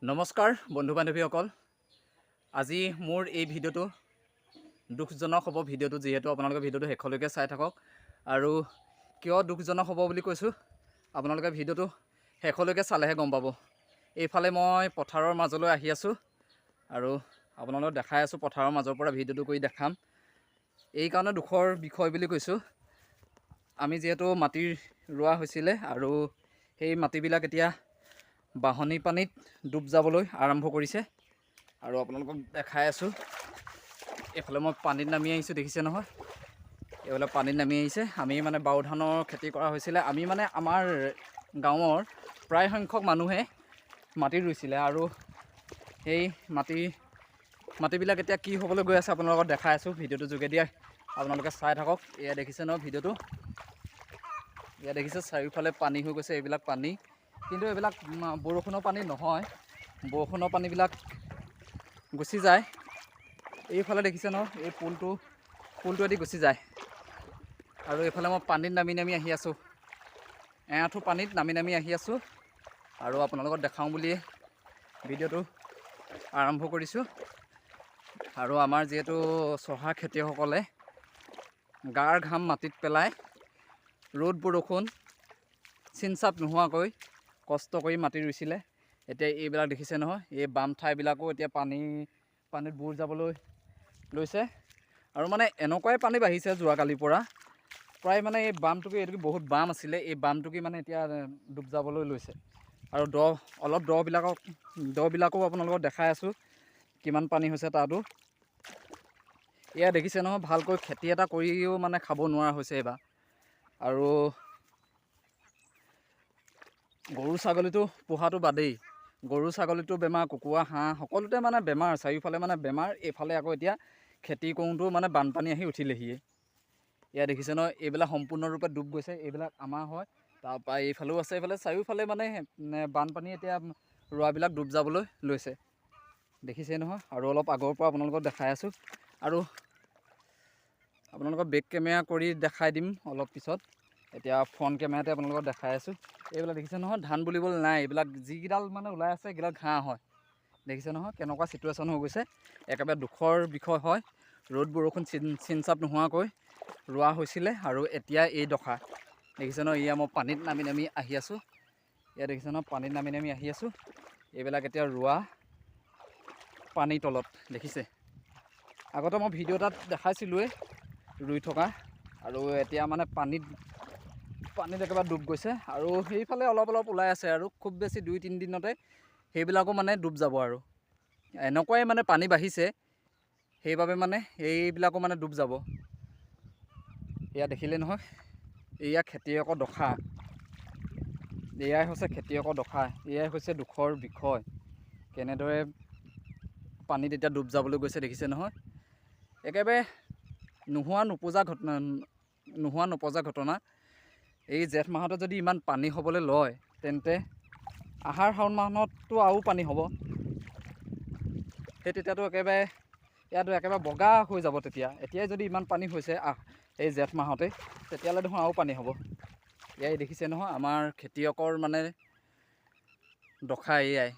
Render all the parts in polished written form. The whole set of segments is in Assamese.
নমস্কাৰ বন্ধু বান্ধৱীসকল, আজি মোৰ এই ভিডিঅ'টো দুখজনক হ'ব। ভিডিঅ'টো যিহেতু আপোনালোকে ভিডিঅ'টো শেষলৈকে চাই থাকক। আৰু কিয় দুখজনক হ'ব বুলি কৈছোঁ, আপোনালোকে ভিডিঅ'টো শেষলৈকে চালেহে গম পাব। এইফালে মই পথাৰৰ মাজলৈ আহি আছোঁ আৰু আপোনালোকক দেখাই আছোঁ পথাৰৰ মাজৰ পৰা ভিডিঅ'টো কৰি দেখাম। এইকাৰণে দুখৰ বিষয় বুলি কৈছোঁ, আমি যিহেতু মাটি ৰোৱা হৈছিলে আৰু সেই মাটিবিলাক এতিয়া বাঢ়নী পানীত ডুব যাবলৈ আৰম্ভ কৰিছে। আৰু আপোনালোকক দেখাই আছোঁ, এইফালে মই পানীত নামি আহিছোঁ, দেখিছে নহয়, এইফালে পানীত নামি আহিছে। আমি মানে বাও ধানৰ খেতি কৰা হৈছিলে। আমি মানে আমাৰ গাঁৱৰ প্ৰায় সংখ্যক মানুহে মাটি ৰুইছিলে আৰু সেই মাটিবিলাক এতিয়া কি হ'বলৈ গৈ আছে আপোনালোকক দেখাই আছোঁ ভিডিঅ'টোৰ যোগেদি। আপোনালোকে চাই থাকক। এয়া দেখিছে নহয় ভিডিঅ'টো, এয়া দেখিছে চাৰিওফালে পানী হৈ গৈছে। এইবিলাক পানী কিন্তু এইবিলাক বৰষুণৰ পানী নহয়, বৰষুণৰ পানীবিলাক গুচি যায়। এইফালে দেখিছে ন, এই পুলটোৱেদি গুচি যায়। আৰু এইফালে মই পানীত নামি নামি আহি আছোঁ, এআঁঠু পানীত নামি নামি আহি আছোঁ আৰু আপোনালোকক দেখাওঁ বুলিয়ে ভিডিঅ'টো আৰম্ভ কৰিছোঁ। আৰু আমাৰ যিহেতু চহা খেতিয়কসকলে গাৰ ঘাম মাটিত পেলাই ৰ'দ বৰষুণ চিনচাপ নোহোৱাকৈ কষ্ট কৰি মাটি ৰুইছিলে। এতিয়া এইবিলাক দেখিছে নহয়, এই বাম ঠাইবিলাকো এতিয়া পানীত বুৰ যাবলৈ লৈছে। আৰু মানে এনেকুৱাই পানী বাঢ়িছে যোৱাকালিৰ পৰা, প্ৰায় মানে এই বামটুকি, এইটো বহুত বাম আছিলে, এই বামটুকি মানে এতিয়া ডুব যাবলৈ লৈছে। আৰু অলপ দবিলাকো আপোনালোকক দেখাই আছোঁ কিমান পানী হৈছে তাতো। এয়া দেখিছে নহয়, ভালকৈ খেতি এটা কৰিও মানে খাব নোৱাৰা হৈছে এইবাৰ। আৰু গৰু ছাগলীটো পোহাটো বাদেই, গৰু ছাগলীটো বেমাৰ, কুকুৰা হাঁহ সকলোতে মানে বেমাৰ, চাৰিওফালে মানে বেমাৰ। এইফালে আকৌ এতিয়া খেতি কৰোঁতেও মানে বানপানী আহি উঠিলেহিয়ে। এয়া দেখিছে নহয়, এইবিলাক সম্পূৰ্ণৰূপে ডুব গৈছে। এইবিলাক আমাৰ হয়, তাৰপৰা এইফালেও আছে, এইফালে চাৰিওফালে মানে বানপানী এতিয়া ৰোৱাবিলাক ডুব যাবলৈ লৈছে, দেখিছে নহয়। আৰু অলপ আগৰ পৰা আপোনালোকক দেখাই আছোঁ আৰু আপোনালোকক বেক কেমেৰা কৰি দেখাই দিম অলপ পিছত। এতিয়া ফ্ৰণ্ট কেমেৰাতে আপোনালোকক দেখাই আছোঁ। এইবিলাক দেখিছে নহয়, ধান বুলিবলৈ নাই, এইবিলাক যিকেইডাল মানে ওলাই আছে এইকেইডাল ঘাঁহ হয়। দেখিছে নহয় কেনেকুৱা চিটুৱেশ্যন হৈ গৈছে, একেবাৰে দুখৰ বিষয় হয়। ৰ'দ বৰষুণ চিনচাপ নোহোৱাকৈ ৰোৱা হৈছিলে আৰু এতিয়া এই দশা দেখিছে নহয়। এয়া মই পানীত নামি নামি আহি আছোঁ, এয়া দেখিছে নহয়, পানীত নামি নামি আহি আছোঁ। এইবিলাক এতিয়া ৰোৱা পানীৰ তলত দেখিছে। আগতে মই ভিডিঅ' এটাত দেখাইছিলোঁৱেই ৰুই থকা, আৰু এতিয়া মানে পানীত একেবাৰে ডুব গৈছে। আৰু সেইফালে অলপ অলপ ওলাই আছে, আৰু খুব বেছি 2-3 দিনতে সেইবিলাকো মানে ডুব যাব। আৰু এনেকুৱাই মানে পানী বাঢ়িছে, সেইবাবে মানে এইবিলাকো মানে ডুব যাব। এয়া দেখিলে নহয়, এয়া খেতিয়কৰ দশা, এয়াই হৈছে খেতিয়কৰ দশা, এয়াই হৈছে দুখৰ বিষয়। কেনেদৰে পানীত এতিয়া ডুব যাবলৈ গৈছে দেখিছে নহয়। একেবাৰে নোহোৱা নপজা ঘটনা। এই জেঠ মাহতে যদি ইমান পানী হ'বলৈ লয়, তেন্তে আহাৰ শাওণ মাহততো আৰু পানী হ'ব। সেই তেতিয়াতো একেবাৰে বগা হৈ যাব। এতিয়াই যদি ইমান পানী হৈছে এই জেঠ মাহতে, তেতিয়াহ'লে দেখোন আৰু পানী হ'ব। এয়াই দেখিছে নহয়, আমাৰ খেতিয়কৰ মানে দশা এয়াই,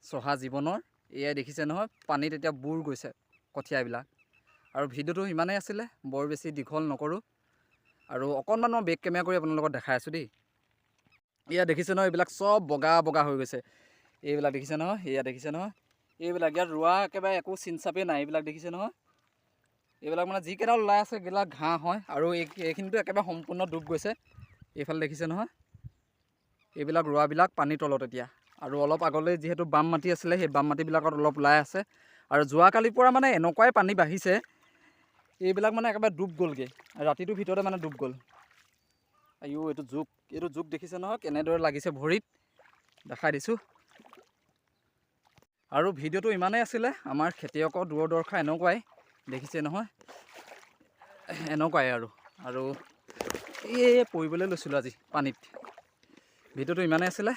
চহা জীৱনৰ এয়াই দেখিছে নহয়। পানীত এতিয়া বুৰ গৈছে কঠীয়াবিলাক। আৰু ভিডিঅ'টো ইমানেই আছিলে, বৰ বেছি দীঘল নকৰোঁ। আৰু অকণমান মই বেক কেমেৰা কৰি আপোনালোকক দেখাই আছোঁ দেই। এয়া দেখিছে নহয়, এইবিলাক চব বগা বগা হৈ গৈছে। এইবিলাক দেখিছে নহয়, এয়া দেখিছে নহয়, এইবিলাক ইয়াত ৰোৱা একেবাৰে একো চিনচাপেই নাই। এইবিলাক দেখিছে নহয়, এইবিলাক মানে যিকেইডাল ওলাই আছে সেইবিলাক ঘাঁহ হয়। আৰু এইখিনিতো একেবাৰে সম্পূৰ্ণ ডুব গৈছে। এইফালে দেখিছে নহয়, এইবিলাক ৰোৱাবিলাক পানীৰ তলত এতিয়া। আৰু অলপ আগলৈ যিহেতু বাম মাটি আছিলে, সেই বাম মাটিবিলাকত অলপ ওলাই আছে। আৰু যোৱাকালিৰ পৰা মানে এনেকুৱাই পানী বাঢ়িছে, এইবিলাক মানে একেবাৰে ডুব গ'লগৈ, ৰাতিটোৰ ভিতৰতে মানে ডুব গ'ল। এইটো জোক দেখিছে নহয়, কেনেদৰে লাগিছে ভৰিত, দেখাই দিছোঁ। আৰু ভিডিঅ'টো ইমানেই আছিলে। আমাৰ খেতিয়কৰ দূৰদৰ্শা এনেকুৱাই, দেখিছে নহয়, এনেকুৱাই। আৰু এই পৰিবলৈ লৈছিলোঁ আজি পানীত। ভিডিঅ'টো ইমানেই আছিলে,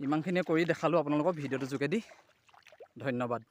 ইমানখিনিয়ে কৰি দেখালোঁ আপোনালোকক ভিডিঅ'টোৰ যোগেদি। ধন্যবাদ।